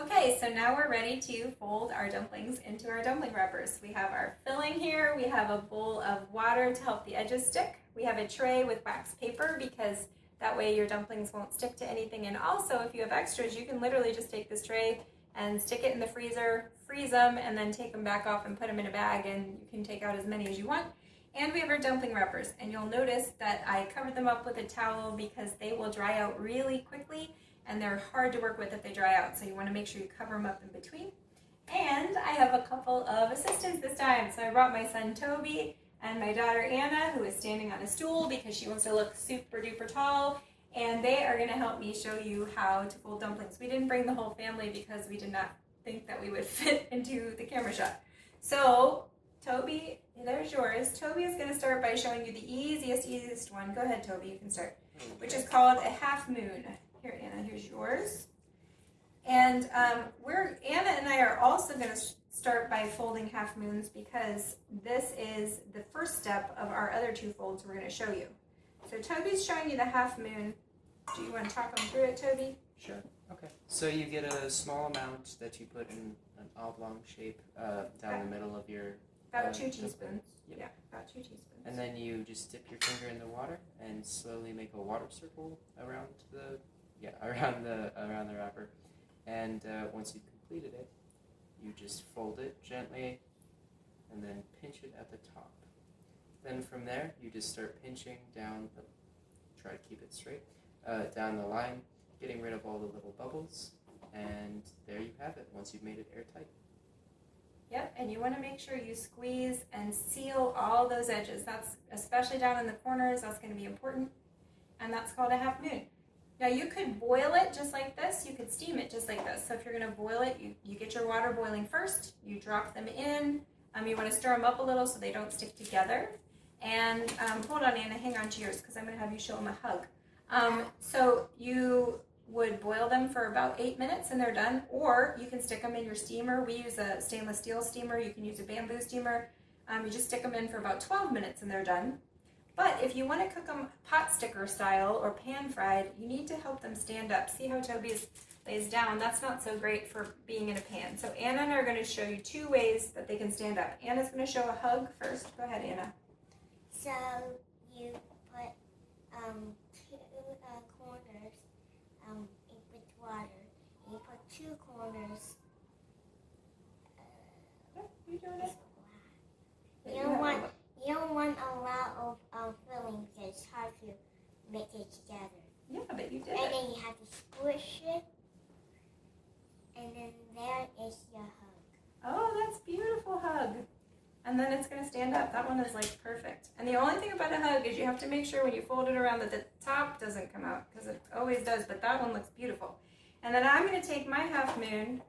Okay, so now we're ready to fold our dumplings into our dumpling wrappers. We have our filling here, we have a bowl of water to help the edges stick. We have a tray with wax paper because that way your dumplings won't stick to anything. And also, if you have extras, you can literally just take this tray and stick it in the freezer, freeze them, and then take them back off and put them in a bag, and you can take out as many as you want. And we have our dumpling wrappers, and you'll notice that I covered them up with a towel because they will dry out really quickly and they're hard to work with if they dry out, so you want to make sure you cover them up in between. And I have a couple of assistants this time, so I brought my son Toby and my daughter Anna, who is standing on a stool because she wants to look super duper tall, and they are going to help me show you how to fold dumplings. We didn't bring the whole family because we did not think that we would fit into the camera shot. So Toby, there's yours. Toby is going to start by showing you the easiest one. Go ahead, Toby, you can start. Which is called a half moon. Here, Anna, here's yours. And Anna and I are also going to start by folding half moons because this is the first step of our other two folds we're going to show you. So Toby's showing you the half moon. Do you want to talk him through it, Toby? Sure. Okay. So you get a small amount that you put in an oblong shape down the middle of your... About 2 teaspoons. Yep. Yeah, about 2 teaspoons. And then you just dip your finger in the water and slowly make a water circle around the wrapper. And once you've completed it, you just fold it gently and then pinch it at the top. Then from there, you just start pinching down try to keep it straight, down the line, getting rid of all the little bubbles, and there you have it once you've made it airtight. Yep, and you want to make sure you squeeze and seal all those edges. That's especially down in the corners, that's going to be important. And that's called a half moon. Now you could boil it just like this, you could steam it just like this. So if you're going to boil it, you get your water boiling first, you drop them in, you want to stir them up a little so they don't stick together. And hold on, Anna, hang on to yours because I'm going to have you show them a hug. So you would boil them for about 8 minutes and they're done, or you can stick them in your steamer. We use a stainless steel steamer, you can use a bamboo steamer. You just stick them in for about 12 minutes and they're done. But if you want to cook them pot sticker style or pan fried, you need to help them stand up. See how Toby lays down? That's not so great for being in a pan. So Anna and I are going to show you 2 ways that they can stand up. Anna's going to show a hug first. Go ahead, Anna. So you put 2 corners with water. And you put 2 corners. You doing it? You don't want a lot of filling because it's hard to make it together. Yeah, but you did And it. then you have to squish it. And then there is your hug. Oh, that's beautiful hug. And then it's going to stand up. That one is like perfect. And the only thing about a hug is you have to make sure when you fold it around that the top doesn't come out because it always does, but that one looks beautiful. And then I'm going to take my half moon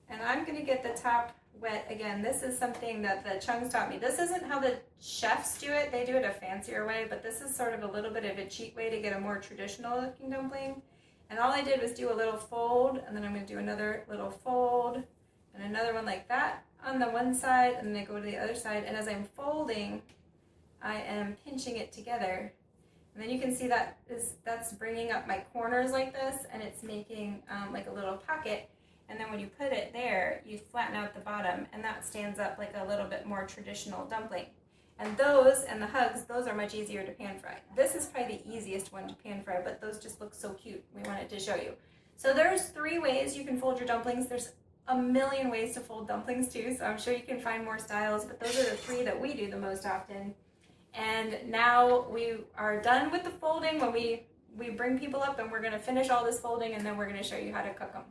and I'm going to get the top wet again. This is something that the Chungs taught me. This isn't how the chefs do it. They do it a fancier way, but this is sort of a little bit of a cheat way to get a more traditional looking dumpling. And all I did was do a little fold, and then I'm going to do another little fold and another one like that on the one side, and then I go to the other side. And as I'm folding, I am pinching it together. And then you can see that's bringing up my corners like this, and it's making like a little pocket. And then when you put it there, you flatten out the bottom, and that stands up like a little bit more traditional dumpling. And those and the hugs, those are much easier to pan fry. This is probably the easiest one to pan fry, but those just look so cute. We wanted to show you. So there's 3 ways you can fold your dumplings. There's a million ways to fold dumplings too, so I'm sure you can find more styles, but those are the 3 that we do the most often. And now we are done with the folding when we bring people up, and we're going to finish all this folding, and then we're going to show you how to cook them.